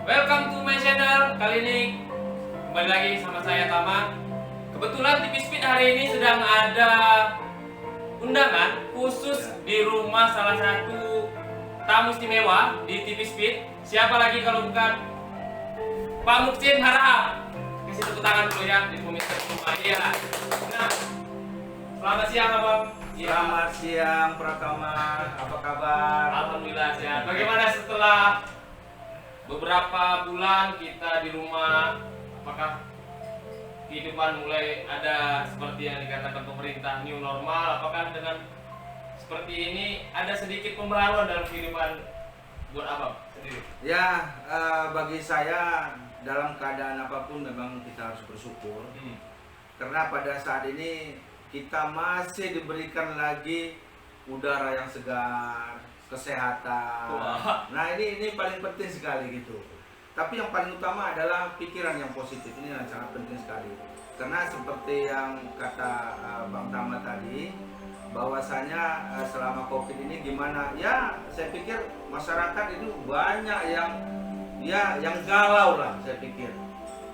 Welcome to my channel. Kali ini kembali lagi sama saya Tama. Kebetulan TV Speed hari ini sedang ada undangan khusus di rumah salah satu tamu istimewa di TV Speed. Siapa lagi kalau bukan Pak Muksin Harahap. Kasih tepuk tangan dulu ya di pemirsa rumah. Iya. Nah, selamat siang Abang. Selamat siang Pratama, apa kabar? Alhamdulillah sehat. Bagaimana setelah beberapa bulan kita di rumah? Apakah kehidupan mulai ada seperti yang dikatakan pemerintah new normal? Apakah dengan seperti ini ada sedikit pembaruan dalam kehidupan buat Abang sendiri? Ya, bagi saya dalam keadaan apapun memang kita harus bersyukur. Karena pada saat ini kita masih diberikan lagi udara yang segar, kesehatan. Wah. Nah ini paling penting sekali gitu. Tapi yang paling utama adalah pikiran yang positif, ini yang sangat penting sekali. Karena seperti yang kata Bang Tama tadi, bahwasanya selama COVID ini gimana? Ya saya pikir masyarakat itu banyak yang galau lah, saya pikir.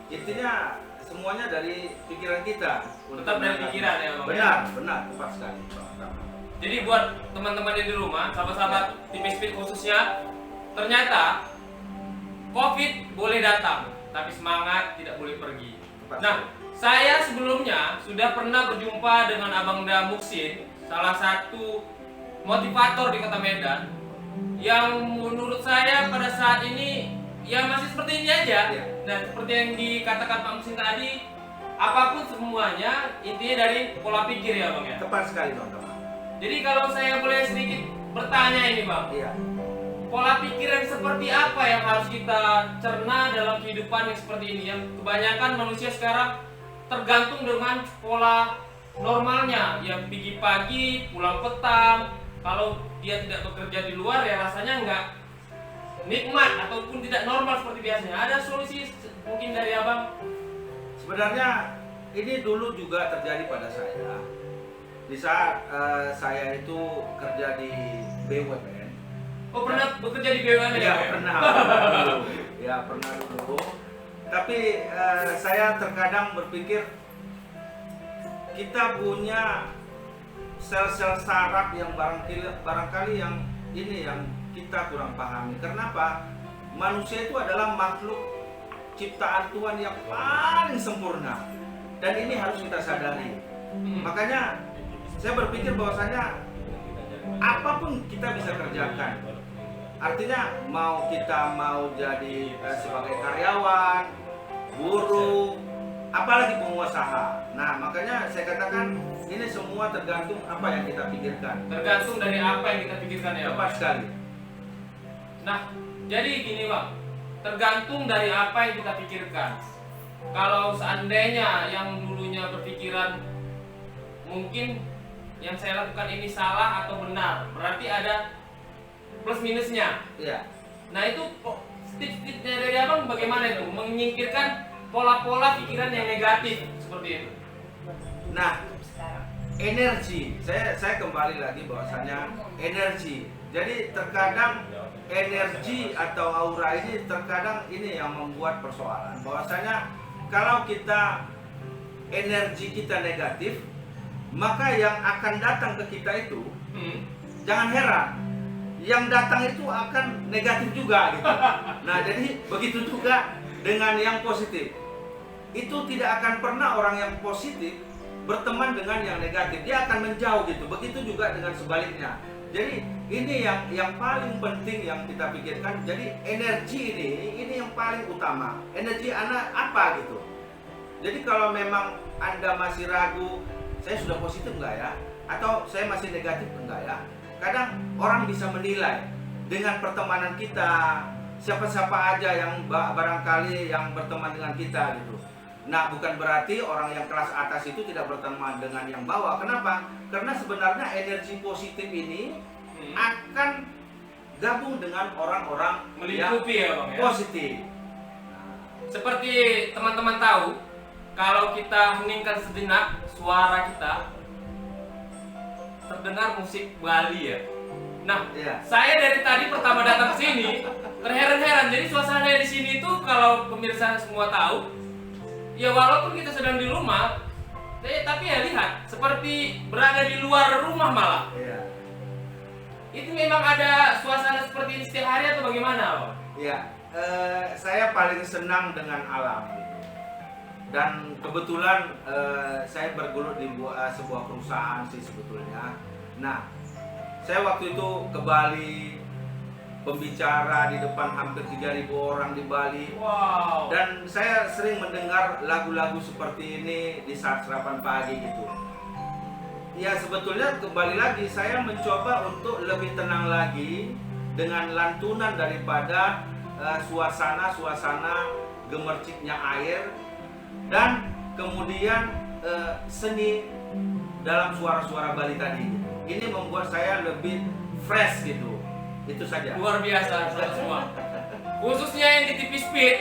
Intinya semuanya dari pikiran kita. Tetap dari pikiran ya Bang? Benar, tepat sekali Bang Tama. Jadi buat teman-teman yang di rumah, sahabat-sahabat TV Speed khususnya, ternyata COVID boleh datang, tapi semangat tidak boleh pergi. Nah, saya sebelumnya sudah pernah berjumpa dengan Abang Da Muksin, salah satu motivator di Kota Medan, yang menurut saya pada saat ini ya masih seperti ini aja. Iya. Nah, seperti yang dikatakan Pak Muksin tadi, apapun semuanya intinya dari pola pikir ya Bang ya. Tepat sekali Bang Tama. Jadi kalau saya boleh sedikit bertanya ini Bang, Iya. pola pikir yang seperti apa yang harus kita cerna dalam kehidupan yang seperti ini? Yang kebanyakan manusia sekarang tergantung dengan pola normalnya, yang pergi pagi, pulang petang. Kalau dia tidak bekerja di luar ya rasanya nggak nikmat ataupun tidak normal seperti biasanya. Ada solusi mungkin dari Abang? Sebenarnya ini dulu juga terjadi pada saya. Di saat saya itu kerja di BUMN. Oh, pernah bekerja di BUMN Ya, ya? pernah dulu. Ya, pernah dulu. Tapi saya terkadang berpikir kita punya sel-sel saraf yang barangkali yang ini yang kita kurang pahami. Kenapa? Manusia itu adalah makhluk ciptaan Tuhan yang paling sempurna. Dan ini harus kita sadari. Makanya saya berpikir bahwasanya apapun kita bisa kerjakan. Artinya kita mau jadi sebagai karyawan, buruh, apalagi pengusaha. Nah, makanya saya katakan ini semua tergantung apa yang kita pikirkan. Tergantung dari apa yang kita pikirkan ya Bang? Tepat sekali. Nah, jadi gini Bang, tergantung dari apa yang kita pikirkan. Kalau seandainya yang dulunya berpikiran mungkin yang saya lakukan ini salah atau benar, berarti ada plus minusnya. Iya. Nah itu tips-tipsnya dari Abang bagaimana itu menyingkirkan pola-pola pikiran yang negatif seperti itu? Nah, energi. Saya kembali lagi bahwasanya energi. Jadi terkadang energi atau aura ini terkadang ini yang membuat persoalan. Bahwasanya kalau kita energi kita negatif, maka yang akan datang ke kita itu jangan heran, yang datang itu akan negatif juga gitu. Nah, jadi begitu juga dengan yang positif. Itu tidak akan pernah orang yang positif berteman dengan yang negatif, dia akan menjauh gitu. Begitu juga dengan sebaliknya. Jadi ini yang paling penting yang kita pikirkan. Jadi energi ini yang paling utama. Energi Anda apa gitu. Jadi kalau memang Anda masih ragu, saya sudah positif enggak ya? Atau saya masih negatif enggak ya? Kadang orang bisa menilai dengan pertemanan kita, siapa-siapa aja yang barangkali yang berteman dengan kita gitu. Nah, bukan berarti orang yang kelas atas itu tidak berteman dengan yang bawah. Kenapa? Karena sebenarnya energi positif ini akan gabung dengan orang-orang Melingkupi ya Bang ya? positif. Seperti teman-teman tahu, kalau kita heningkan sejenak suara kita, terdengar musik Bali ya. Nah, Iya. saya dari tadi pertama datang ke sini terheran-heran Jadi suasana di sini tuh kalau pemirsa semua tahu, ya walaupun kita sedang di rumah, tapi ya lihat seperti berada di luar rumah malah. Iya. Itu memang ada suasana seperti ini setiap hari atau bagaimana, Bang? Iya. Saya paling senang dengan alam gitu. Dan kebetulan saya bergelut di sebuah perusahaan sih sebetulnya. Nah, saya waktu itu ke Bali, pembicara di depan hampir 3.000 orang di Bali. Wow. Dan saya sering mendengar lagu-lagu seperti ini di saat sarapan pagi gitu. Ya sebetulnya kembali lagi saya mencoba untuk lebih tenang lagi dengan lantunan daripada suasana gemerciknya air dan kemudian seni dalam suara-suara Bali tadi. Ini membuat saya lebih fresh gitu. Itu saja. Luar biasa semua. Khususnya yang di TV Speed.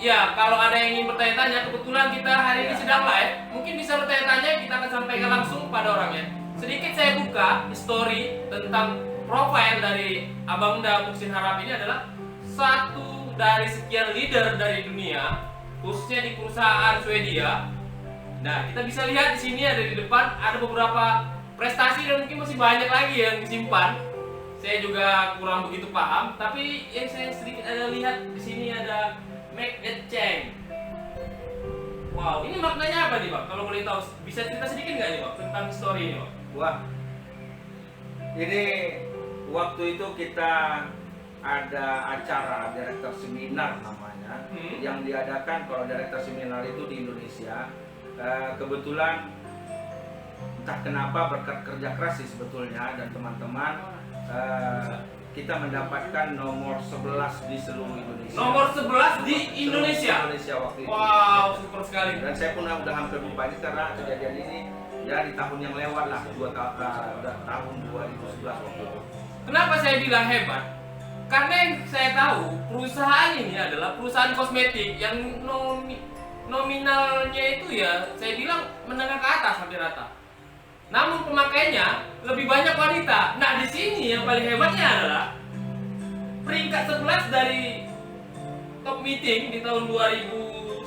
Ya, kalau ada yang ingin bertanya-tanya, kebetulan kita hari ini sedang live, mungkin bisa bertanya-tanya, kita akan sampaikan langsung pada orangnya. Sedikit saya buka history tentang profil dari Abang Da Muksin Harap ini adalah satu dari sekian leader dari dunia, khususnya di perusahaan Swedia. Nah, kita bisa lihat di sini ada di depan ada beberapa prestasi dan mungkin masih banyak lagi yang disimpan. Saya juga kurang begitu paham, tapi yang saya sedikit ada lihat di sini ada Make It Change. Wow, ini maknanya apa nih, Bang? Kalau boleh tahu, bisa cerita sedikit nggak nih, Bang, tentang story ini, Bang? Wah, ini waktu itu kita ada acara direktur seminar namanya, yang diadakan kalau direktur seminar itu di Indonesia. Kebetulan entah kenapa berkat kerja keras sih sebetulnya dan teman-teman kita mendapatkan nomor 11 di seluruh Indonesia. Nomor 11 di Indonesia. Indonesia waktu itu. Wow, super sekali. Dan saya pun udah hampir lupa ini karena kejadian ini ya di tahun yang lewat lah, tahun 2011 waktu itu. Kenapa saya bilang hebat? Karena yang saya tahu perusahaan ini adalah perusahaan kosmetik yang nominalnya itu ya saya bilang menengah ke atas hampir rata. Namun pemakainya lebih banyak wanita. Nah, di sini yang paling hebatnya adalah peringkat 11 dari top meeting di tahun 2011.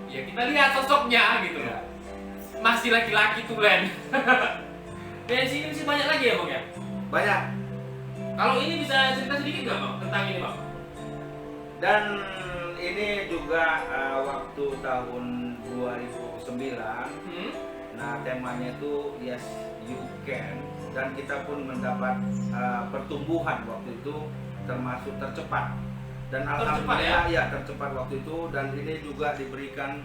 Ya kita lihat sosoknya gitu loh. Masih laki-laki tulen. Dan di sini masih banyak lagi ya, Bang ya? Banyak. Kalau ini bisa cerita sedikit nggak, Bang, tentang ini, Bang? Dan ini juga waktu tahun 2009. Nah, temanya itu Yes You Can, dan kita pun mendapat pertumbuhan waktu itu termasuk tercepat. Dan alhamdulillah ya tercepat waktu itu, dan ini juga diberikan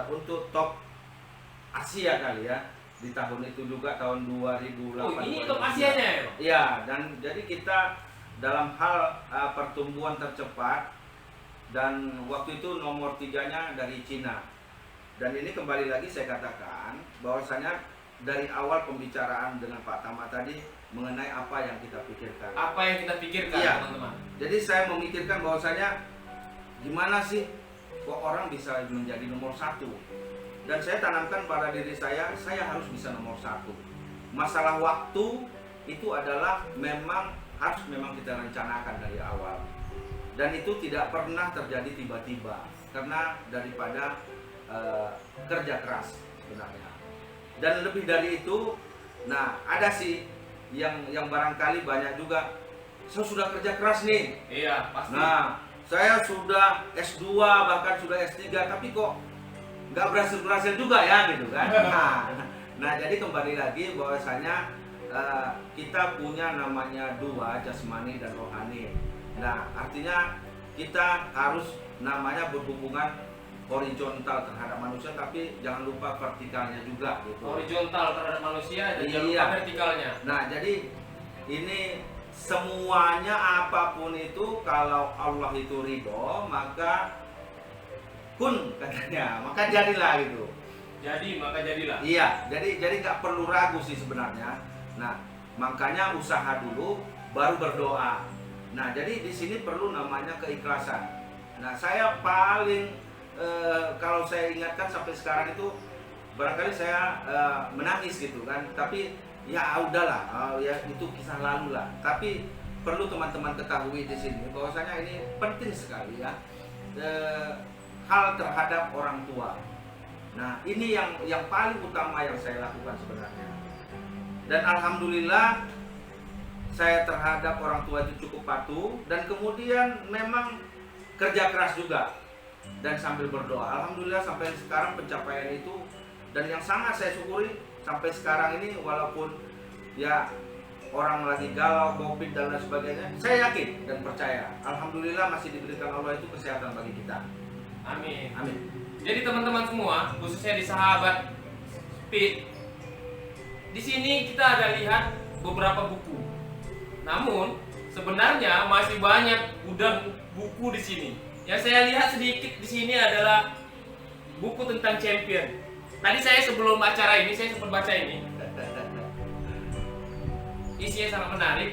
untuk top Asia kali ya di tahun itu juga tahun 2008. Oh, ini top Asianya ya? Iya, dan jadi kita dalam hal pertumbuhan tercepat, dan waktu itu nomor 3-nya dari Cina. Dan ini kembali lagi saya katakan bahwasanya dari awal pembicaraan dengan Pak Tama tadi mengenai apa yang kita pikirkan. Apa yang kita pikirkan, iya, teman-teman? Jadi saya memikirkan bahwasanya gimana sih kok orang bisa menjadi nomor 1. Dan saya tanamkan pada diri saya harus bisa nomor 1. Masalah waktu itu adalah memang kita rencanakan dari awal. Dan itu tidak pernah terjadi tiba-tiba karena daripada kerja keras sebenarnya. Dan lebih dari itu, nah ada sih yang barangkali banyak juga, saya sudah kerja keras nih. Iya, pasti. Nah, saya sudah S2 bahkan sudah S3 tapi kok nggak berhasil juga ya gitu kan. Nah jadi kembali lagi bahwasanya kita punya namanya dua, jasmani dan rohani. Nah artinya kita harus namanya berhubungan horizontal terhadap manusia, tapi jangan lupa vertikalnya juga gitu. Horizontal terhadap manusia dan jangan Iya. lupa vertikalnya. Nah jadi ini semuanya apapun itu kalau Allah itu ridho maka kun katanya, maka jadilah gitu. Jadi maka jadilah. Iya, jadi nggak perlu ragu sih sebenarnya. Nah makanya usaha dulu baru berdoa. Nah jadi di sini perlu namanya keikhlasan. Nah saya paling kalau saya ingatkan sampai sekarang itu barangkali saya menangis gitu kan, tapi ya udahlah, ya itu kisah lalu lah. Tapi perlu teman-teman ketahui di sini bahwasanya ini penting sekali ya, hal terhadap orang tua. Nah, ini yang paling utama yang saya lakukan sebenarnya. Dan alhamdulillah saya terhadap orang tua itu cukup patuh, dan kemudian memang kerja keras juga dan sambil berdoa. Alhamdulillah sampai sekarang pencapaian itu, dan yang sangat saya syukuri sampai sekarang ini, walaupun ya orang lagi galau, COVID dan lain sebagainya, saya yakin dan percaya alhamdulillah masih diberikan Allah itu kesehatan bagi kita. Amin. Amin. Jadi teman-teman semua, khususnya di sahabat Speed, di sini kita ada lihat beberapa buku. Namun sebenarnya masih banyak gudang buku di sini. Yang saya lihat sedikit di sini adalah buku tentang champion. Tadi saya sebelum acara ini saya sempat baca ini. Isinya sangat menarik.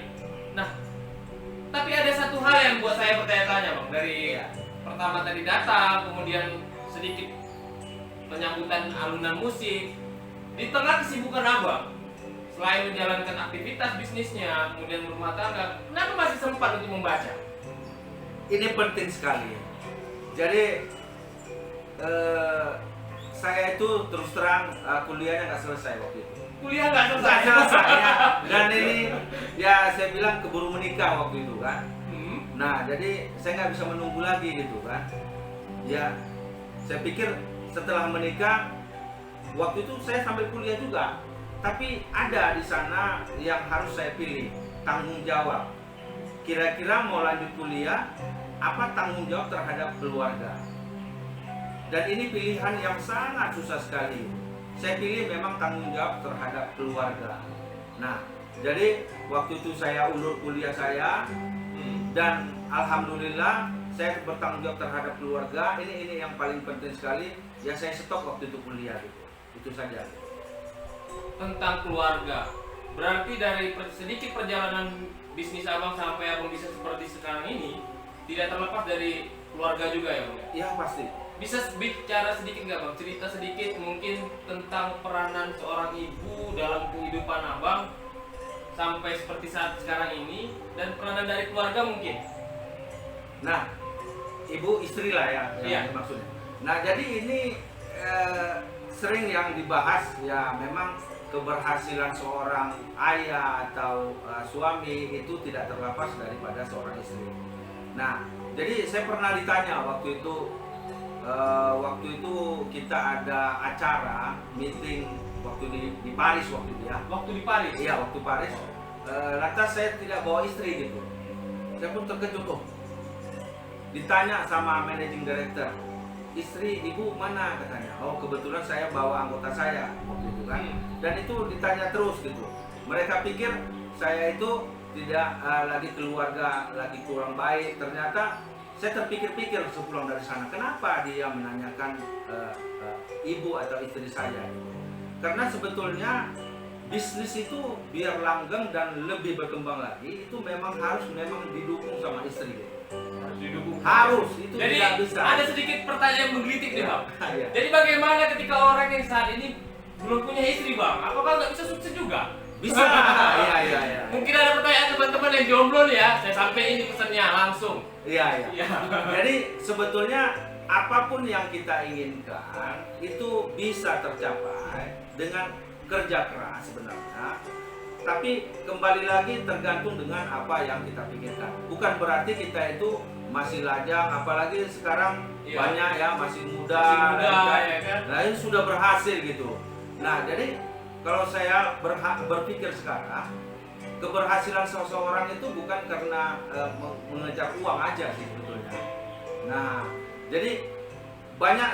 Nah, tapi ada satu hal yang buat saya bertanya-tanya, Bang. Dari pertama tadi datang, kemudian sedikit penyambutan alunan musik. Di tengah kesibukan Abang, selain menjalankan aktivitas bisnisnya, kemudian rumah tangga, kenapa masih sempat untuk membaca? Ini penting sekali. Jadi saya itu terus terang kuliahnya nggak selesai waktu itu. Kuliah nggak selesai. Nggak selesai ya. Dan ini ya saya bilang keburu menikah waktu itu kan. Nah, jadi saya nggak bisa menunggu lagi gitu kan. Ya, saya pikir setelah menikah, waktu itu saya sambil kuliah juga. Tapi ada di sana yang harus saya pilih, tanggung jawab. Kira-kira mau lanjut kuliah, apa tanggung jawab terhadap keluarga. Dan ini pilihan yang sangat susah sekali. Saya pilih memang tanggung jawab terhadap keluarga. Nah, jadi waktu itu saya ulur kuliah saya, dan alhamdulillah saya bertanggung jawab terhadap keluarga. Ini yang paling penting sekali. Ya saya stop waktu itu kuliah gitu. Itu saja. Tentang keluarga, berarti dari sedikit perjalanan bisnis Abang sampai Abang bisa seperti sekarang ini tidak terlepas dari keluarga juga ya, Bang? Iya pasti. Bisa bicara sedikit nggak, Bang? Cerita sedikit mungkin tentang peranan seorang ibu dalam kehidupan Abang sampai seperti saat sekarang ini, dan peranan dari keluarga mungkin. Nah, ibu istri lah ya yang maksudnya. Nah, jadi ini sering yang dibahas ya, memang keberhasilan seorang ayah atau suami itu tidak terlepas daripada seorang istri. Nah, jadi saya pernah ditanya waktu itu kita ada acara meeting waktu di Paris waktu itu ya. Waktu di Paris? Iya, waktu Paris. Lantas saya tidak bawa istri gitu. Saya pun terkejut tuh. Ditanya sama managing director, istri ibu mana katanya. Oh, kebetulan saya bawa anggota saya waktu itu kan. Dan itu ditanya terus gitu. Mereka pikir saya itu tidak lagi keluarga, lagi kurang baik. Ternyata saya terpikir-pikir sepulang dari sana, kenapa dia menanyakan ibu atau istri saya gitu. Karena sebetulnya bisnis itu biar langgeng dan lebih berkembang lagi, itu memang harus didukung sama istri gitu. Didukung. Harus, itu jadi tidak bisa. ada sedikit pertanyaan menggelitik nih, Bang. Iya. Jadi bagaimana ketika orang yang saat ini belum punya istri, Bang? Apakah nggak bisa sukses juga? Bisa. Iya. Mungkin ada pertanyaan teman-teman yang jomblo nih ya. Saya sampai ini pesannya langsung. Iya. Jadi sebetulnya apapun yang kita inginkan itu bisa tercapai dengan kerja keras sebenarnya. Tapi kembali lagi tergantung dengan apa yang kita pikirkan. Bukan berarti kita itu masih lajang, apalagi sekarang banyak ya masih muda ya kan? Nah, ini sudah berhasil gitu. Nah, jadi kalau saya berpikir sekarang, keberhasilan seseorang itu bukan karena mengejar uang aja sih sebetulnya. Nah, jadi banyak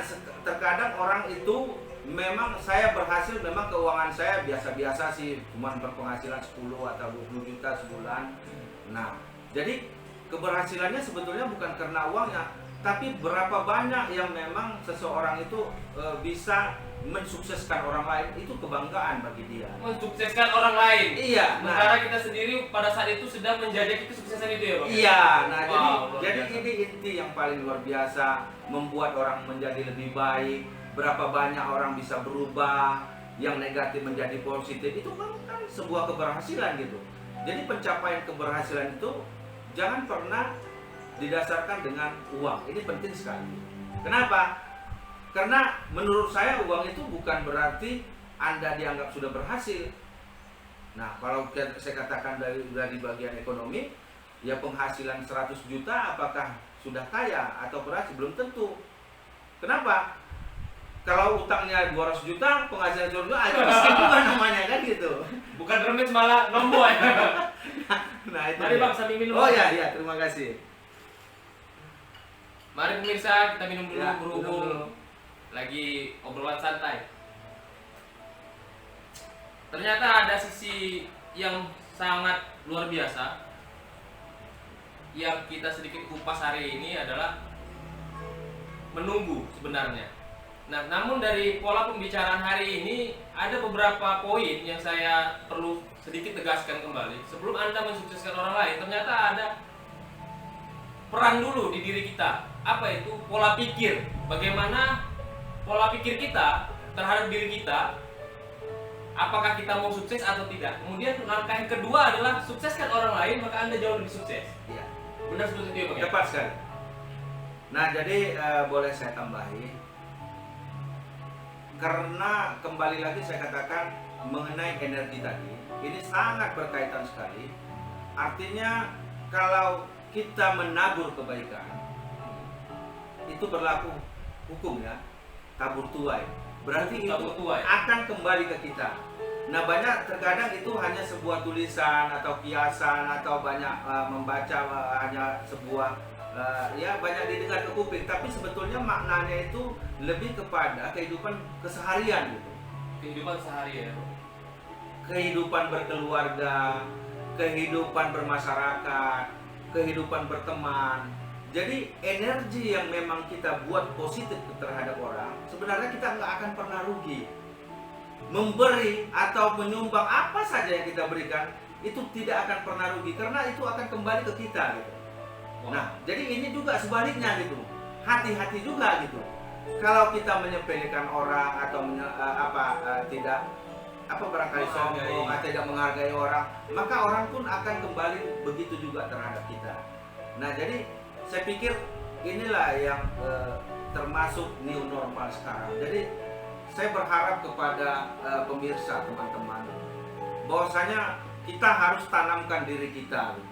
terkadang orang itu memang saya berhasil, memang keuangan saya biasa-biasa sih, cuma berpenghasilan 10 atau 20 juta sebulan. Nah, jadi keberhasilannya sebetulnya bukan karena uangnya, tapi berapa banyak yang memang seseorang itu bisa mensukseskan orang lain, itu kebanggaan bagi dia. Mensukseskan orang lain. Iya. Sementara kita sendiri pada saat itu sedang menjajaki kesuksesan itu ya, Bang. Iya. Nah, wow, jadi ini inti yang paling luar biasa, membuat orang menjadi lebih baik. Berapa banyak orang bisa berubah, yang negatif menjadi positif, itu kan sebuah keberhasilan gitu. Jadi pencapaian keberhasilan itu jangan pernah didasarkan dengan uang. Ini penting sekali. Kenapa? Karena menurut saya uang itu bukan berarti Anda dianggap sudah berhasil. Nah, kalau saya katakan dari bagian ekonomi, ya penghasilan 100 juta apakah sudah kaya atau berhasil? Belum tentu. Kenapa? Kalau utangnya 200 juta, penghasilan 200 juta, aja miskin juga namanya kan gitu. Bukan remis malah nombor ya. Nah, itu Mari dia. Bang, sambil minum. Oh iya, terima kasih. Mari pemirsa, kita minum dulu Ya, berhubung minum dulu. lagi obrolan santai. Ternyata ada sisi yang sangat luar biasa yang kita sedikit kupas hari ini adalah menunggu sebenarnya. Nah, namun dari pola pembicaraan hari ini ada beberapa poin yang saya perlu sedikit tegaskan kembali. Sebelum Anda mensukseskan orang lain, ternyata ada peran dulu di diri kita. Apa itu? Pola pikir. Bagaimana pola pikir kita terhadap diri kita? Apakah kita mau sukses atau tidak? Kemudian langkah yang kedua adalah sukseskan orang lain, maka Anda jauh lebih sukses. Iya. Benar seperti itu ya, Bang? Tepat sekali. Nah, jadi boleh saya tambahi. Karena kembali lagi saya katakan mengenai energi tadi, ini sangat berkaitan sekali. Artinya kalau kita menabur kebaikan, itu berlaku hukum ya, tabur tuai. Berarti Tabur itu tuai. akan kembali ke kita. Nah, banyak terkadang itu hanya sebuah tulisan atau kiasan atau banyak membaca hanya sebuah ya banyak didengar ke kuping, tapi sebetulnya maknanya itu lebih kepada kehidupan keseharian gitu. Kehidupan sehari ya. Kehidupan berkeluarga, kehidupan bermasyarakat, kehidupan berteman. Jadi energi yang memang kita buat positif terhadap orang, sebenarnya kita nggak akan pernah rugi. Memberi atau menyumbang apa saja yang kita berikan itu tidak akan pernah rugi karena itu akan kembali ke kita gitu. Nah, jadi ini juga sebaliknya gitu. Hati-hati juga gitu. Kalau kita menyepelekan orang atau tidak barangkali sombong atau tidak menghargai orang, maka orang pun akan kembali begitu juga terhadap kita. Nah, jadi saya pikir inilah yang termasuk new normal sekarang. Jadi saya berharap kepada pemirsa teman-teman bahwasanya kita harus tanamkan diri kita gitu.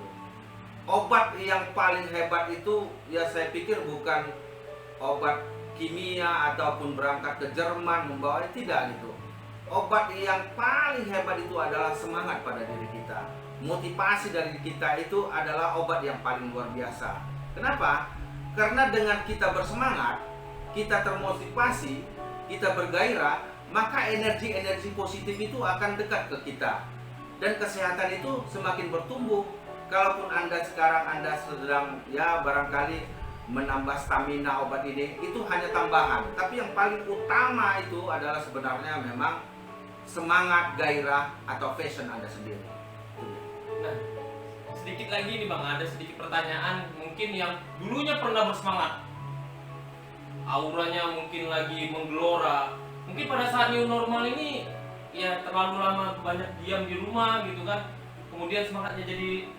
Obat yang paling hebat itu ya saya pikir bukan obat kimia ataupun berangkat ke Jerman membawa, tidak gitu. Obat yang paling hebat itu adalah semangat pada diri kita. Motivasi dari kita itu adalah obat yang paling luar biasa. Kenapa? Karena dengan kita bersemangat, kita termotivasi, kita bergairah, maka energi-energi positif itu akan dekat ke kita. Dan kesehatan itu semakin bertumbuh. Kalaupun Anda sekarang sedang ya barangkali menambah stamina obat ini, itu hanya tambahan. Tapi yang paling utama itu adalah sebenarnya memang semangat, gairah atau passion Anda sendiri. Nah, sedikit lagi nih Bang, ada sedikit pertanyaan mungkin yang dulunya pernah bersemangat, auranya mungkin lagi menggelora, mungkin pada saat new normal ini ya terlalu lama banyak diam di rumah gitu kan, kemudian semangatnya jadi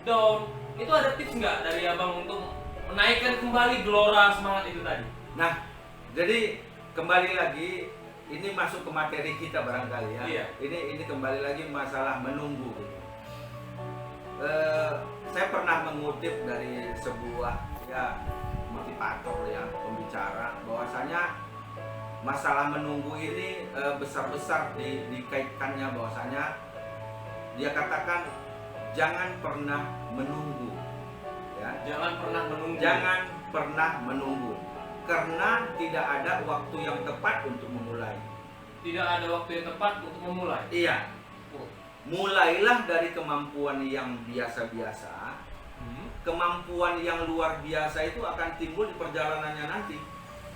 down. Itu ada tips nggak dari Abang untuk menaikkan kembali gelora semangat itu tadi? Nah, jadi kembali lagi ini masuk ke materi kita barangkali ya. Iya. Ini kembali lagi masalah menunggu. Saya pernah mengutip dari sebuah ya motivator ya, pembicara, bahwasanya masalah menunggu ini besar-besar dikaitkannya, bahwasanya dia katakan jangan pernah menunggu ya. Jangan pernah menunggu. Jangan pernah menunggu karena tidak ada waktu yang tepat untuk memulai. Tidak ada waktu yang tepat untuk memulai. Iya. Mulailah dari kemampuan yang biasa-biasa. Kemampuan yang luar biasa itu akan timbul di perjalanannya nanti.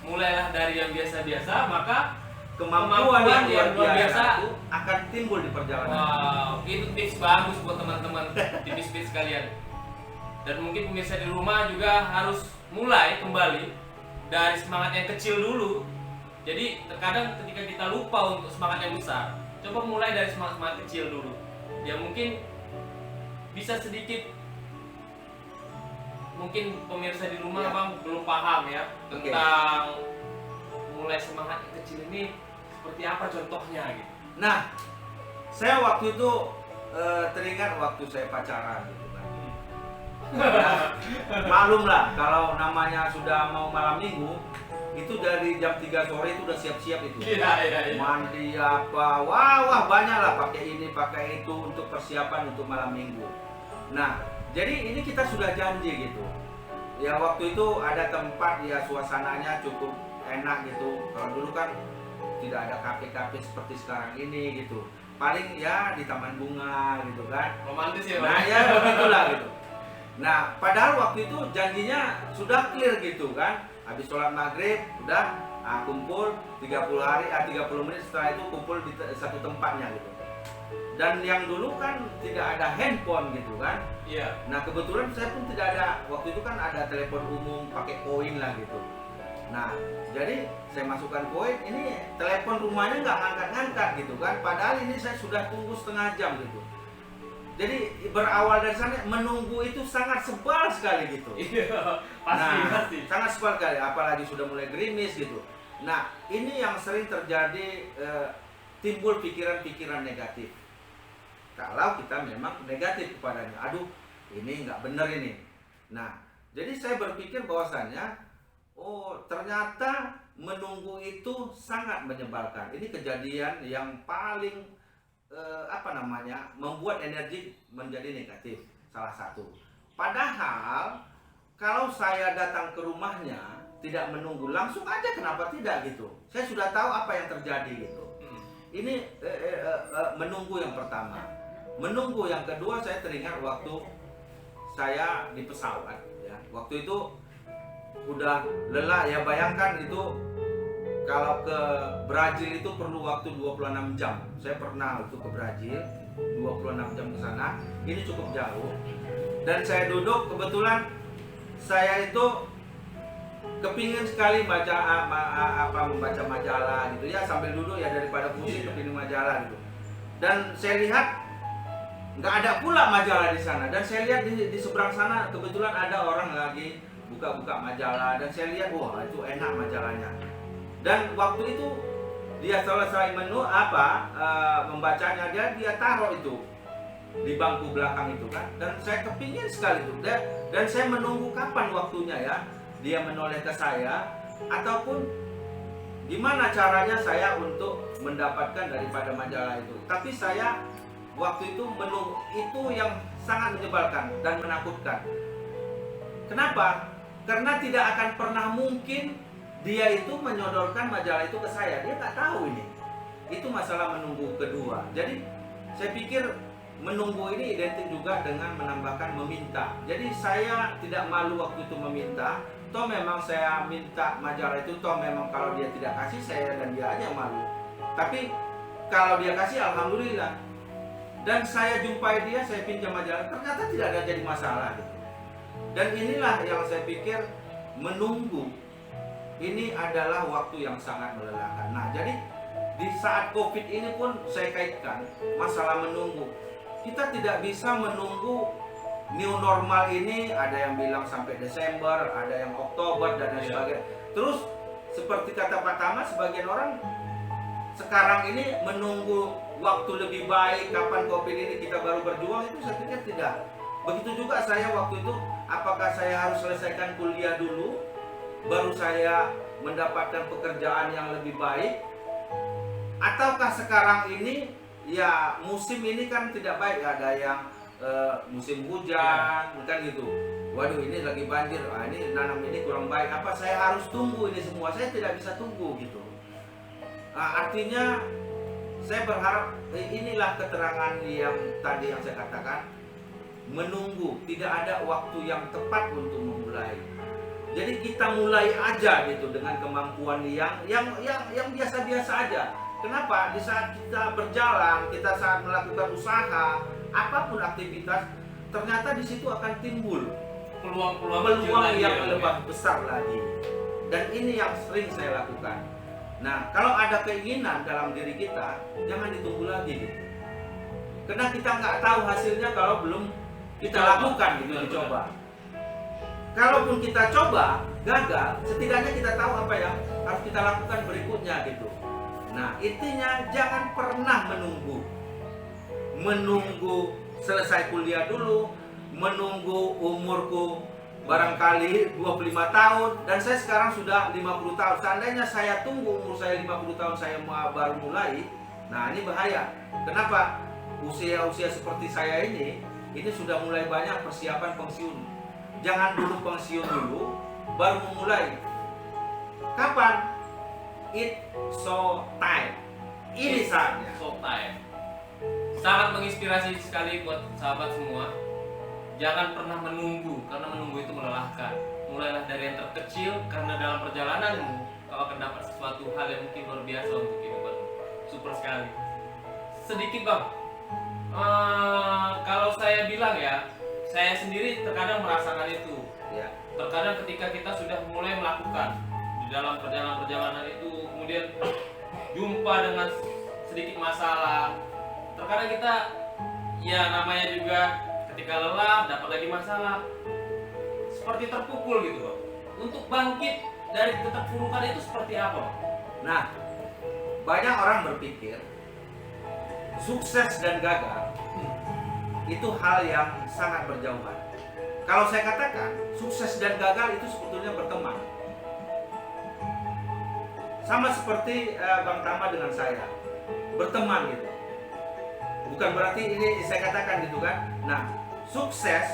Mulailah dari yang biasa-biasa, maka Kemampuan yang luar biasa itu akan timbul di perjalanan. wow, itu tips bagus buat teman-teman tips-tips sekalian. Dan mungkin pemirsa di rumah juga harus mulai kembali dari semangat yang kecil dulu. Jadi terkadang ketika kita lupa untuk semangat yang besar, coba mulai dari semangat kecil dulu. Ya mungkin bisa sedikit, mungkin pemirsa di rumah Ya. Bang belum paham ya Oke. tentang mulai semangat yang kecil ini seperti apa contohnya gitu. Nah, saya waktu itu teringat waktu saya pacaran gitu kan. Nah, maklum lah kalau namanya sudah mau malam minggu itu dari jam 3 sore itu udah siap-siap itu. Iya. Mandi apa, wah banyak lah, pakai ini pakai itu untuk persiapan untuk malam minggu. Nah, jadi ini kita sudah janji gitu. Ya waktu itu ada tempat ya suasananya cukup enak gitu. Kalau dulu kan tidak ada kafe-kafe seperti sekarang ini gitu. Paling ya di taman bunga gitu kan. Romantis ya Bang. Nah ya begitulah gitu. Nah padahal waktu itu janjinya sudah clear gitu kan. Habis sholat maghrib udah kumpul 30 menit setelah itu kumpul di satu tempatnya gitu. Dan yang dulu kan tidak ada handphone gitu kan. Iya. Nah kebetulan saya pun tidak ada, waktu itu kan ada telepon umum pakai koin lah gitu. Nah jadi saya masukkan koin, ini telepon rumahnya nggak ngangkat-ngangkat gitu kan. Padahal ini saya sudah tunggu setengah jam gitu. Jadi berawal dari sana menunggu itu sangat sebal sekali gitu. Iya, pasti. Sangat sebal sekali, apalagi sudah mulai gerimis gitu. Nah ini yang sering terjadi, timbul pikiran-pikiran negatif. Kalau kita memang negatif kepadanya, aduh ini nggak bener ini. Nah, jadi saya berpikir bahwasannya, oh ternyata menunggu itu sangat menyebalkan. Ini kejadian yang paling membuat energi menjadi negatif, salah satu. Padahal kalau saya datang ke rumahnya tidak menunggu, langsung aja kenapa tidak gitu. Saya sudah tahu apa yang terjadi gitu. Ini menunggu yang pertama. Menunggu yang kedua, saya teringat waktu saya di pesawat ya. Waktu itu udah lelah ya, bayangkan itu kalau ke Brazil itu perlu waktu 26 jam. Saya pernah itu ke Brazil 26 jam ke sana. Ini cukup jauh. Dan saya duduk, kebetulan saya itu kepingin sekali membaca majalah gitu ya, sambil duduk ya, daripada pusing kepingin majalah gitu. Dan saya lihat nggak ada pula majalah di sana, dan saya lihat di seberang sana kebetulan ada orang lagi buka-buka majalah, dan saya lihat wah itu enak majalahnya. Dan waktu itu dia selesai membacanya, dia taruh itu di bangku belakang itu kan, dan saya kepingin sekali itu, dan saya menunggu kapan waktunya ya dia menoleh ke saya, ataupun gimana caranya saya untuk mendapatkan daripada majalah itu. Tapi saya waktu itu menunggu, itu yang sangat menyebalkan dan menakutkan. Kenapa? Karena tidak akan pernah mungkin dia itu menyodorkan majalah itu ke saya. Dia tak tahu ini. Itu masalah menunggu kedua. Jadi saya pikir menunggu ini identik juga dengan menambahkan meminta. Jadi saya tidak malu waktu itu meminta. Toh memang saya minta majalah itu, toh memang kalau dia tidak kasih, saya dan dia aja yang malu. Tapi kalau dia kasih, alhamdulillah. Dan saya jumpai dia, saya pinjam majalah, ternyata tidak ada jadi masalah gitu. Dan inilah yang saya pikir menunggu ini adalah waktu yang sangat melelahkan. Nah jadi di saat COVID ini pun saya kaitkan masalah menunggu. Kita tidak bisa menunggu new normal ini, ada yang bilang sampai Desember, ada yang Oktober dan lain sebagainya. Terus seperti kata Pak Tama, sebagian orang sekarang ini menunggu waktu lebih baik, kapan COVID ini kita baru berjuang, itu saya pikir tidak. Begitu juga saya waktu itu, apakah saya harus selesaikan kuliah dulu, baru saya mendapatkan pekerjaan yang lebih baik, ataukah sekarang ini ya musim ini kan tidak baik, ada yang musim hujan kan gitu. Waduh ini lagi banjir, ini nanam ini kurang baik, apa saya harus tunggu ini semua? Saya tidak bisa tunggu gitu. Nah, artinya saya berharap inilah keterangan yang tadi yang saya katakan, menunggu, tidak ada waktu yang tepat untuk memulai. Jadi kita mulai aja gitu dengan kemampuan yang biasa-biasa aja. Kenapa? Di saat kita berjalan, kita saat melakukan usaha, apapun aktivitas, ternyata di situ akan timbul peluang yang lebih besar lagi. Dan ini yang sering saya lakukan. Nah, kalau ada keinginan dalam diri kita, jangan ditunggu lagi gitu. Karena kita nggak tahu hasilnya kalau belum kita lakukan gitu, dicoba. Kalaupun kita coba gagal, setidaknya kita tahu apa yang harus kita lakukan berikutnya gitu. Nah, intinya jangan pernah menunggu selesai kuliah dulu, menunggu umurku barangkali 25 tahun dan saya sekarang sudah 50 tahun. Seandainya saya tunggu umur saya 50 tahun saya baru mulai, nah ini bahaya. Kenapa? Usia-usia seperti saya ini sudah mulai banyak persiapan pensiun. Jangan dulu pensiun dulu, baru memulai. Kapan? It so time. Ini saatnya. So time. Sangat menginspirasi sekali buat sahabat semua. Jangan pernah menunggu, karena menunggu itu melelahkan. Mulailah dari yang terkecil, karena dalam perjalananmu kau akan dapat sesuatu hal yang mungkin luar biasa untuk kehidupanmu. Super sekali. Sedikit bang, kalau saya bilang ya, saya sendiri terkadang merasakan itu. Ya. Terkadang ketika kita sudah mulai melakukan di dalam perjalanan itu, kemudian jumpa dengan sedikit masalah. Terkadang kita, ya namanya juga ketika lelah dapat lagi masalah, seperti terpukul gitu Bang. Untuk bangkit dari keterpurukan itu seperti apa Bang? Nah, banyak orang berpikir sukses dan gagal itu hal yang sangat berjauhan. Kalau saya katakan sukses dan gagal itu sebetulnya berteman. Sama seperti Bang Tama dengan saya, berteman gitu. Bukan berarti ini saya katakan gitu kan. Nah, sukses,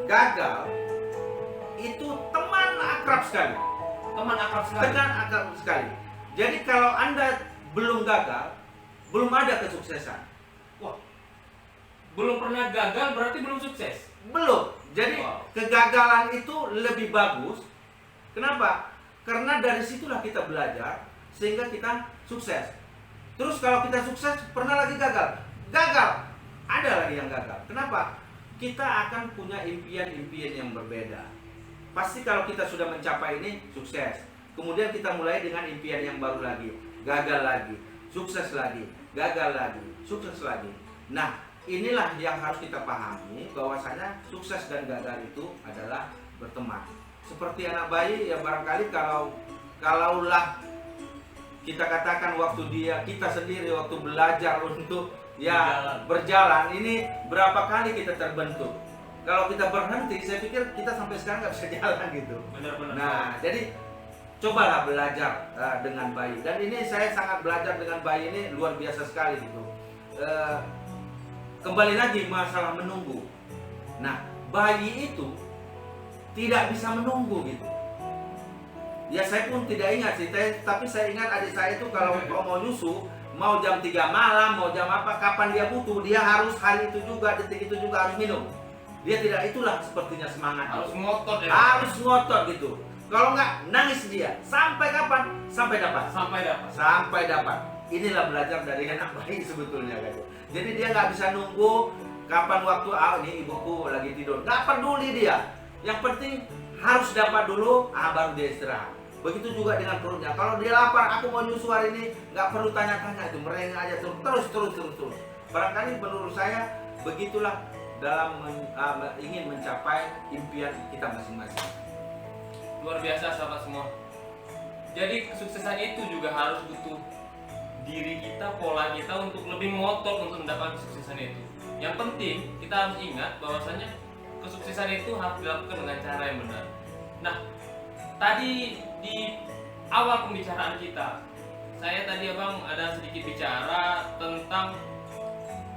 gagal itu teman akrab sekali. Teman akrab sekali. Teman akrab sekali. Jadi kalau Anda belum gagal, belum ada kesuksesan. Wah, belum pernah gagal berarti belum sukses. Belum. Jadi kegagalan itu lebih bagus. Kenapa? Karena dari situlah kita belajar sehingga kita sukses. Terus kalau kita sukses, pernah lagi gagal. Gagal, ada lagi yang gagal. Kenapa? Kita akan punya impian-impian yang berbeda. Pasti kalau kita sudah mencapai ini, sukses. Kemudian kita mulai dengan impian yang baru lagi. Gagal lagi, sukses lagi, gagal lagi, sukses lagi. Nah, inilah yang harus kita pahami, bahwasanya sukses dan gagal itu adalah berteman. Seperti anak bayi, ya barangkali kalaulah kita katakan waktu kita sendiri waktu belajar untuk berjalan, ini berapa kali kita terbentuk. Kalau kita berhenti, saya pikir kita sampai sekarang nggak bisa jalan gitu. Benar-benar. Nah, jadi cobalah belajar dengan bayi. Dan ini saya sangat belajar dengan bayi ini luar biasa sekali gitu. Kembali lagi masalah menunggu. Nah, bayi itu tidak bisa menunggu gitu. Ya saya pun tidak ingat sih, tapi saya ingat adik saya itu kalau mau nyusu, mau jam 3 malam, mau jam apa, kapan dia butuh, dia harus hari itu juga, detik itu juga harus minum. Dia tidak, itulah sepertinya semangat. Harus ngotot ya. Harus ngotot gitu. Kalau nggak, nangis dia. Sampai kapan? Sampai dapat. Sampai dapat. Sampai dapat. Inilah belajar dari anak bayi sebetulnya gitu. Jadi dia nggak bisa nunggu kapan waktu, ini ibuku lagi tidur. Nggak peduli dia. Yang penting harus dapat dulu, baru dia istirahat. Begitu juga dengan perutnya. Kalau dia lapar, aku mau nyusu hari ini, nggak perlu tanya-tanya itu, merengek aja terus. Barangkali menurut saya begitulah dalam ingin mencapai impian kita masing-masing. Luar biasa sahabat semua. Jadi kesuksesan itu juga harus butuh diri kita, pola kita untuk lebih ngotot untuk mendapatkan kesuksesan itu. Yang penting kita harus ingat bahwasanya kesuksesan itu harus dilakukan dengan cara yang benar. Nah, tadi di awal pembicaraan kita, saya tadi abang ada sedikit bicara tentang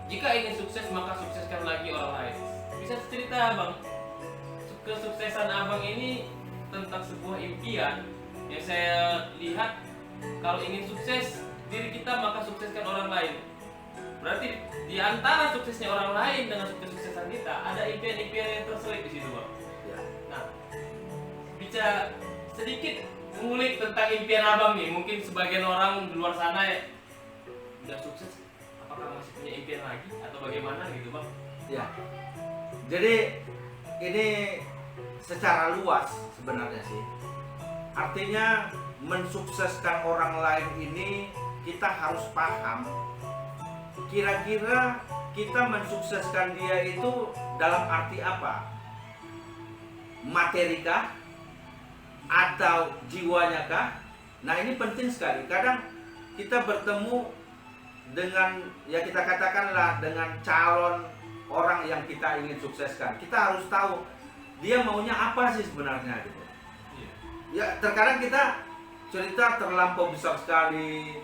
jika ingin sukses maka sukseskan lagi orang lain. Bisa cerita abang, kesuksesan abang ini tentang sebuah impian yang saya lihat, kalau ingin sukses diri kita maka sukseskan orang lain. Berarti di antara suksesnya orang lain dengan kesuksesan kita ada impian-impian yang terselip di situ bang. Ya. Nah, bicara sedikit mengulik tentang impian abang nih. Mungkin sebagian orang di luar sana ya udah sukses, apakah masih punya impian lagi atau bagaimana gitu bang? Ya. Jadi ini secara luas sebenarnya sih. Artinya mensukseskan orang lain ini kita harus paham kira-kira kita mensukseskan dia itu dalam arti apa? Materi kah? Atau jiwanya kah? Nah ini penting sekali. Kadang kita bertemu dengan, ya kita katakanlah dengan calon orang yang kita ingin sukseskan. Kita harus tahu dia maunya apa sih sebenarnya gitu. Ya terkadang kita cerita terlampau besar sekali,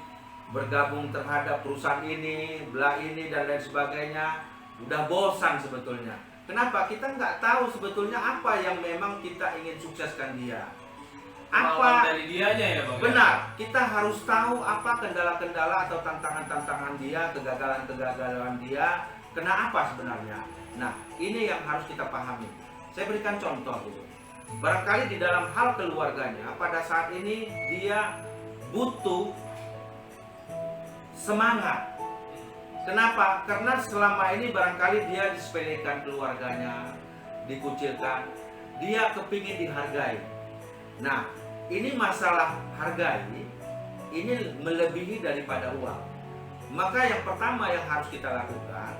bergabung terhadap perusahaan ini, bla ini dan lain sebagainya, udah bosan sebetulnya. Kenapa? Kita nggak tahu sebetulnya apa yang memang kita ingin sukseskan dia. Apa dari dianya ya Bang? Benar, kita harus tahu apa kendala-kendala atau tantangan-tantangan dia, kegagalan-kegagalan dia, kena apa sebenarnya. Nah, ini yang harus kita pahami. Saya berikan contoh dulu. Barangkali di dalam hal keluarganya, pada saat ini dia butuh semangat. Kenapa? Karena selama ini barangkali dia disepelekan keluarganya, dikucilkan. Dia kepingin dihargai. Nah, ini masalah hargai, ini melebihi daripada uang. Maka yang pertama yang harus kita lakukan,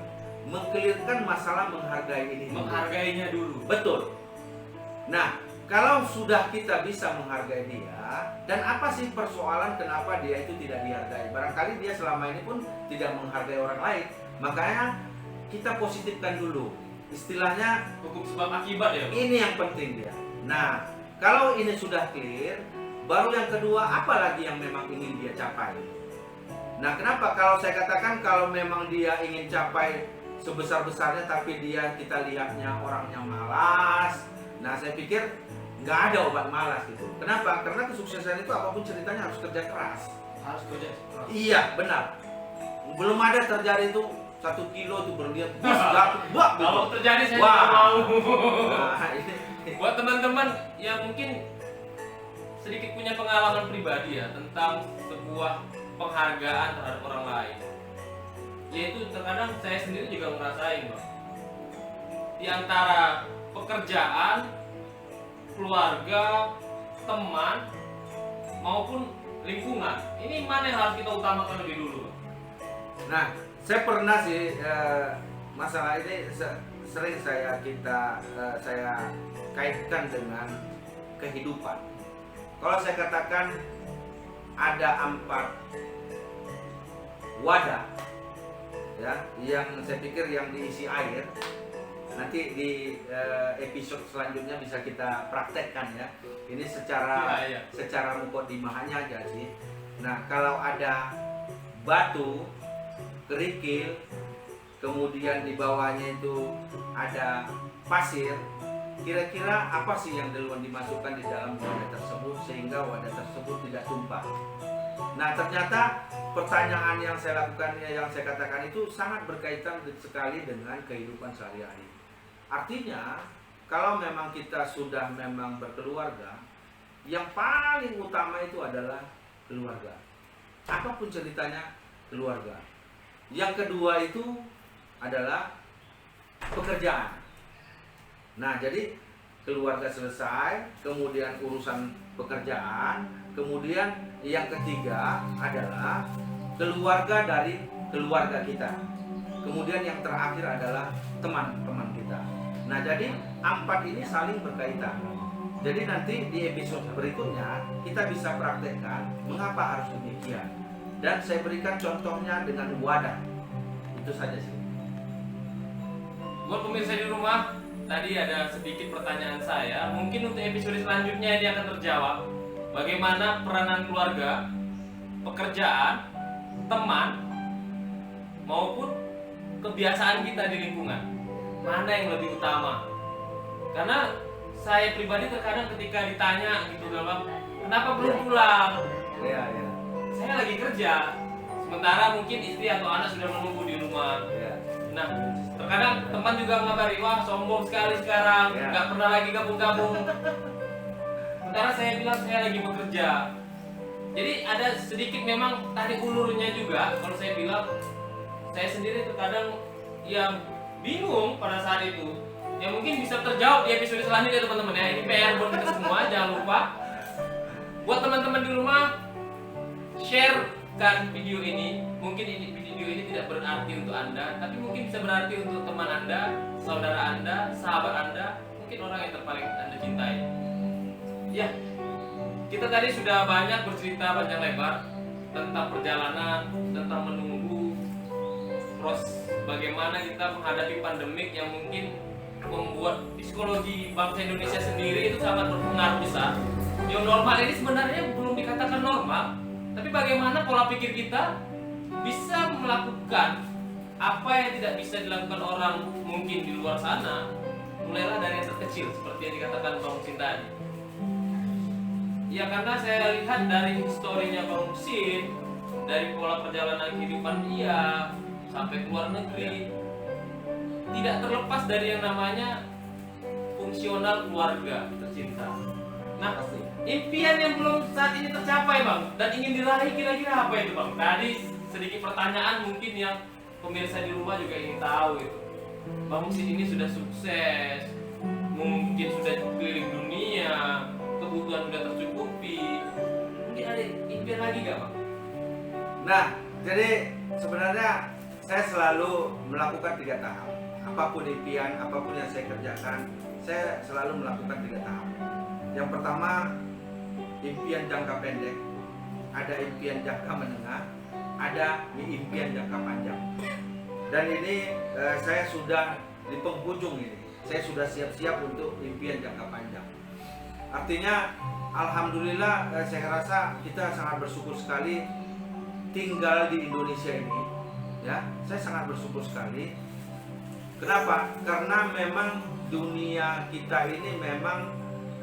mengkelirkan masalah menghargai ini. Menghargainya dulu. Betul. Nah, kalau sudah kita bisa menghargai dia, dan apa sih persoalan kenapa dia itu tidak dihargai? Barangkali dia selama ini pun tidak menghargai orang lain. Makanya kita positifkan dulu. Istilahnya Hukum sebab akibat ya Bang? ini yang penting dia. Nah, kalau ini sudah clear, baru yang kedua apa lagi yang memang ingin dia capai? Nah, kenapa kalau saya katakan kalau memang dia ingin capai sebesar-besarnya tapi dia kita lihatnya orangnya malas. Nah, saya pikir nggak ada obat malas gitu. Kenapa? Karena kesuksesan itu apapun ceritanya harus kerja keras. Harus kerja keras. Iya, benar. Belum ada terjadi itu 1 kilo itu berlihat jatuh bak. Kalau terjadi saya Wah. tidak mau. Nah, ini Buat teman-teman yang mungkin sedikit punya pengalaman pribadi ya tentang sebuah penghargaan terhadap orang lain, yaitu terkadang saya sendiri juga ngerasain Bang, di antara pekerjaan, keluarga, teman maupun lingkungan, ini mana yang harus kita utamakan lebih dulu Bang? Nah, saya pernah sih masalah ini sering saya kaitkan dengan kehidupan. Kalau saya katakan ada 4 wadah, ya, yang saya pikir yang diisi air. Nanti di episode selanjutnya bisa kita praktekkan ya. Ini secara mukodimahnya aja sih. Nah, kalau ada batu, kerikil, kemudian di bawahnya itu ada pasir, kira-kira apa sih yang duluan dimasukkan di dalam wadah tersebut sehingga wadah tersebut tidak tumpah? Nah, ternyata pertanyaan yang saya lakukan, yang saya katakan itu sangat berkaitan sekali dengan kehidupan sehari-hari. Artinya, kalau memang kita sudah memang berkeluarga, yang paling utama itu adalah keluarga. Apapun ceritanya, keluarga. Yang kedua itu adalah pekerjaan. Nah, jadi keluarga selesai, kemudian urusan pekerjaan, kemudian yang ketiga adalah keluarga dari keluarga kita. Kemudian yang terakhir adalah teman-teman kita. Nah, jadi 4 ini saling berkaitan. Jadi nanti di episode berikutnya kita bisa praktekkan mengapa harus demikian. Dan saya berikan contohnya dengan wadah. Itu saja sih. Buat pemirsa di rumah, tadi ada sedikit pertanyaan saya. Mungkin untuk episode selanjutnya ini akan terjawab. Bagaimana peranan keluarga, pekerjaan, teman, maupun kebiasaan kita di lingkungan. Mana yang lebih utama? Karena saya pribadi terkadang ketika ditanya gitu Bang, kenapa belum pulang? Iya, iya. Saya lagi kerja. Sementara mungkin istri atau anak sudah menunggu di rumah. Iya. Nah, terkadang teman juga ngabari, wah sombong sekali sekarang, Ya. nggak pernah lagi gabung-gabung. Sementara saya bilang saya lagi bekerja. Jadi ada sedikit memang tarik ulurnya juga. Kalau saya bilang, saya sendiri terkadang ya bingung pada saat itu. Ya mungkin bisa terjawab di episode selanjutnya teman-teman ya. Ini PR buat kita semua, jangan lupa. Buat teman-teman di rumah, share menyaksikan video ini, mungkin video ini tidak berarti untuk Anda, tapi mungkin bisa berarti untuk teman Anda, saudara Anda, sahabat Anda, mungkin orang yang terpaling Anda cintai. Ya, kita tadi sudah banyak bercerita panjang lebar tentang perjalanan, tentang menunggu, proses bagaimana kita menghadapi pandemik yang mungkin membuat psikologi bangsa Indonesia sendiri itu sangat berpengaruh besar. Yang normal ini sebenarnya belum dikatakan normal, tapi bagaimana pola pikir kita bisa melakukan apa yang tidak bisa dilakukan orang mungkin di luar sana. Mulailah dari yang terkecil seperti yang dikatakan Bang Husin tadi. Ya, karena saya lihat dari historinya Bang Husin, dari pola perjalanan kehidupan dia sampai ke luar negeri, tidak terlepas dari yang namanya fungsional keluarga tercinta. Nah, impian yang belum saat ini tercapai Bang, dan ingin diraih kira-kira apa itu Bang? Tadi sedikit pertanyaan mungkin yang pemirsa di rumah juga ingin tahu itu. Bang Husin ini sudah sukses, mungkin sudah keliling dunia, kebutuhan sudah tercukupi. Mungkin ada impian lagi gak Bang? Nah, jadi sebenarnya saya selalu melakukan 3 tahap. Apapun impian, apapun yang saya kerjakan, saya selalu melakukan 3 tahap. Yang pertama, impian jangka pendek, ada impian jangka menengah, ada impian jangka panjang. Dan ini saya sudah di penghujung ini. Saya sudah siap-siap untuk impian jangka panjang. Artinya, alhamdulillah, saya rasa kita sangat bersyukur sekali tinggal di Indonesia ini. Ya, saya sangat bersyukur sekali. Kenapa? Karena memang dunia kita ini memang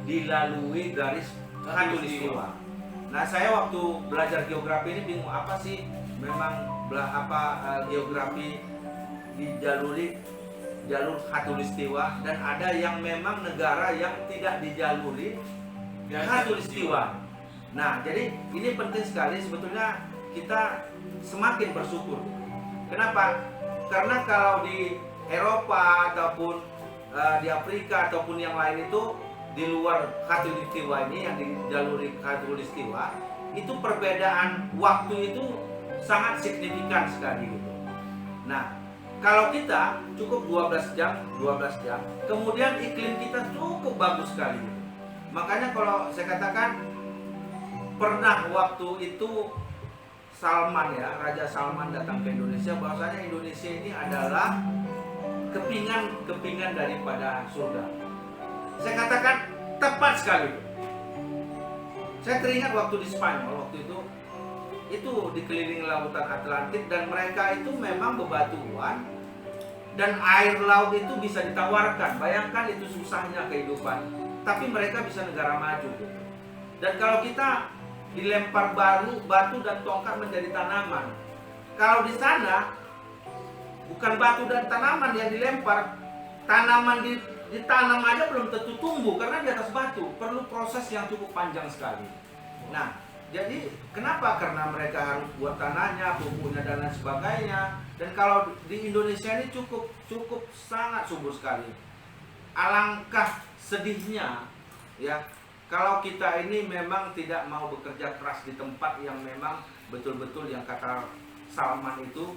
dilalui garis khatulistiwa. Nah, saya waktu belajar geografi ini bingung apa sih memang geografi dijaluri jalur khatulistiwa, dan ada yang memang negara yang tidak dijaluri khatulistiwa. Nah, jadi ini penting sekali sebetulnya kita semakin bersyukur. Kenapa? Karena kalau di Eropa ataupun di Afrika ataupun yang lain itu di luar khatulistiwa ini, yang dijaluri khatulistiwa, itu perbedaan waktu itu sangat signifikan sekali gitu. Nah, kalau kita cukup 12 jam, kemudian iklim kita cukup bagus sekali. Makanya kalau saya katakan pernah waktu itu Salman ya, Raja Salman datang ke Indonesia, bahwasanya Indonesia ini adalah kepingan daripada surga. Saya katakan tepat sekali. Saya teringat waktu di Spanyol, waktu itu dikelilingi lautan Atlantik, dan mereka itu memang bebatuan dan air laut itu bisa ditawarkan. Bayangkan itu susahnya kehidupan, tapi mereka bisa negara maju gitu. Dan kalau kita dilempar batu dan tongkat menjadi tanaman, kalau di sana bukan batu dan tanaman yang dilempar, tanaman ditanam aja belum tentu tumbuh karena di atas batu, perlu proses yang cukup panjang sekali. Nah, jadi kenapa? Karena mereka harus buat tanahnya, pupuknya dan lain sebagainya. Dan kalau di Indonesia ini cukup sangat subur sekali. Alangkah sedihnya ya kalau kita ini memang tidak mau bekerja keras di tempat yang memang betul-betul yang kata Salman itu,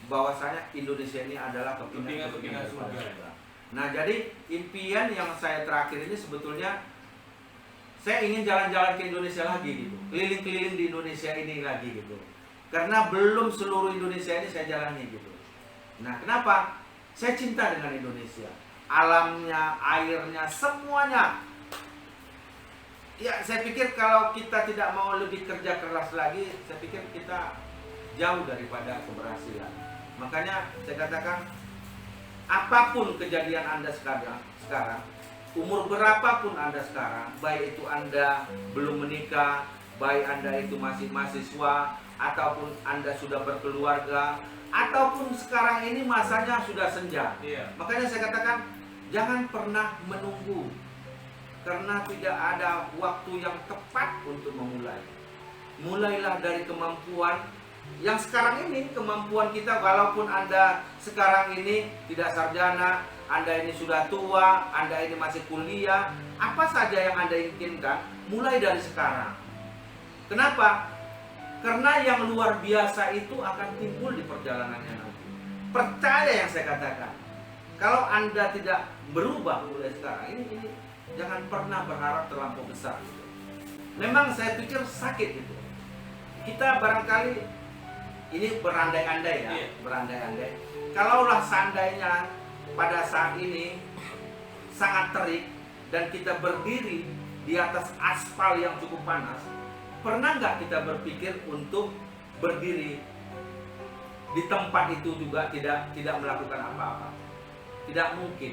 bahwasanya Indonesia ini adalah kepingan surga. Nah, jadi impian yang saya terakhir ini sebetulnya saya ingin jalan-jalan ke Indonesia lagi gitu, keliling-keliling di Indonesia ini lagi gitu, karena belum seluruh Indonesia ini saya jalani gitu. Nah, kenapa? Saya cinta dengan Indonesia, alamnya, airnya, semuanya. Ya, saya pikir kalau kita tidak mau lebih kerja keras lagi, saya pikir kita jauh daripada keberhasilan. Makanya saya katakan, apapun kejadian Anda sekarang, umur berapapun Anda sekarang, baik itu Anda belum menikah, baik Anda itu masih mahasiswa, ataupun Anda sudah berkeluarga, ataupun sekarang ini masanya sudah senja. Makanya saya katakan, jangan pernah menunggu, karena tidak ada waktu yang tepat untuk memulai. Mulailah dari kemampuan yang sekarang ini, kemampuan kita. Walaupun Anda sekarang ini tidak sarjana, Anda ini sudah tua, Anda ini masih kuliah, apa saja yang Anda inginkan, mulai dari sekarang. Kenapa? Karena yang luar biasa itu akan timbul di perjalanannya nanti. Percaya yang saya katakan. Kalau Anda tidak berubah mulai sekarang, ini jangan pernah berharap terlampau besar. Gitu. Memang saya pikir sakit itu. Kita barangkali ini berandai-andai ya, berandai-andai. Kalaulah seandainya pada saat ini sangat terik dan kita berdiri di atas aspal yang cukup panas, pernah nggak kita berpikir untuk berdiri di tempat itu juga tidak melakukan apa-apa? Tidak mungkin.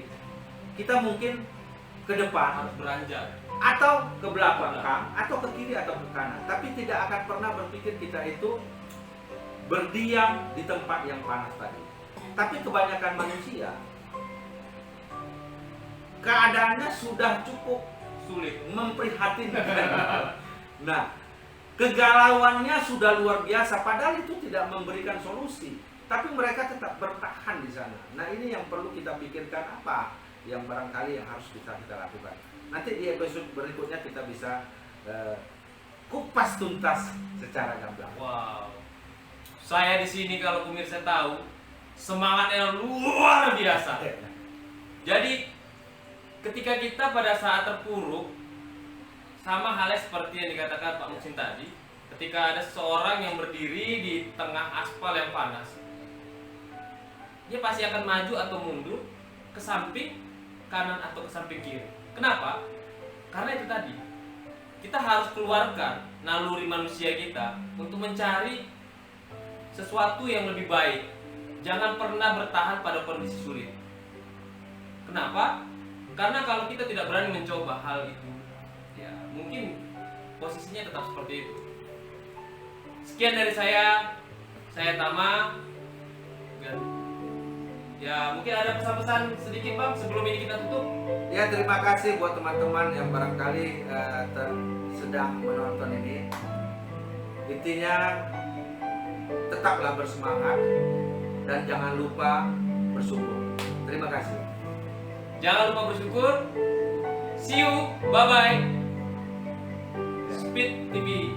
Kita mungkin ke depan Harus beranjak. atau ke belakang, atau ke kiri atau ke kanan, tapi tidak akan pernah berpikir kita itu berdiam di tempat yang panas tadi. Tapi kebanyakan manusia keadaannya sudah cukup Sulit. memprihatinkan. Nah, kegalauannya sudah luar biasa, padahal itu tidak memberikan solusi, tapi mereka tetap bertahan di sana. Nah, ini yang perlu kita pikirkan, apa yang barangkali yang harus kita lakukan. Nanti di episode berikutnya kita bisa kupas tuntas secara gamblang. Wow. Saya di sini kalau pemirsa tahu semangatnya luar biasa. Jadi ketika kita pada saat terpuruk, sama halnya seperti yang dikatakan Pak Muksin tadi, ketika ada seseorang yang berdiri di tengah aspal yang panas, dia pasti akan maju atau mundur ke samping kanan atau ke samping kiri. Kenapa? Karena itu tadi, kita harus keluarkan naluri manusia kita untuk mencari sesuatu yang lebih baik. Jangan pernah bertahan pada kondisi sulit. Kenapa? Karena kalau kita tidak berani mencoba hal itu, ya mungkin posisinya tetap seperti itu. Sekian dari saya Tama. Dan ya mungkin ada pesan-pesan sedikit Bang sebelum ini kita tutup. Ya, terima kasih buat teman-teman yang barangkali sedang menonton ini. Intinya tetaplah bersemangat dan jangan lupa bersyukur. Terima kasih. Jangan lupa bersyukur. See you, bye bye. Speed TV.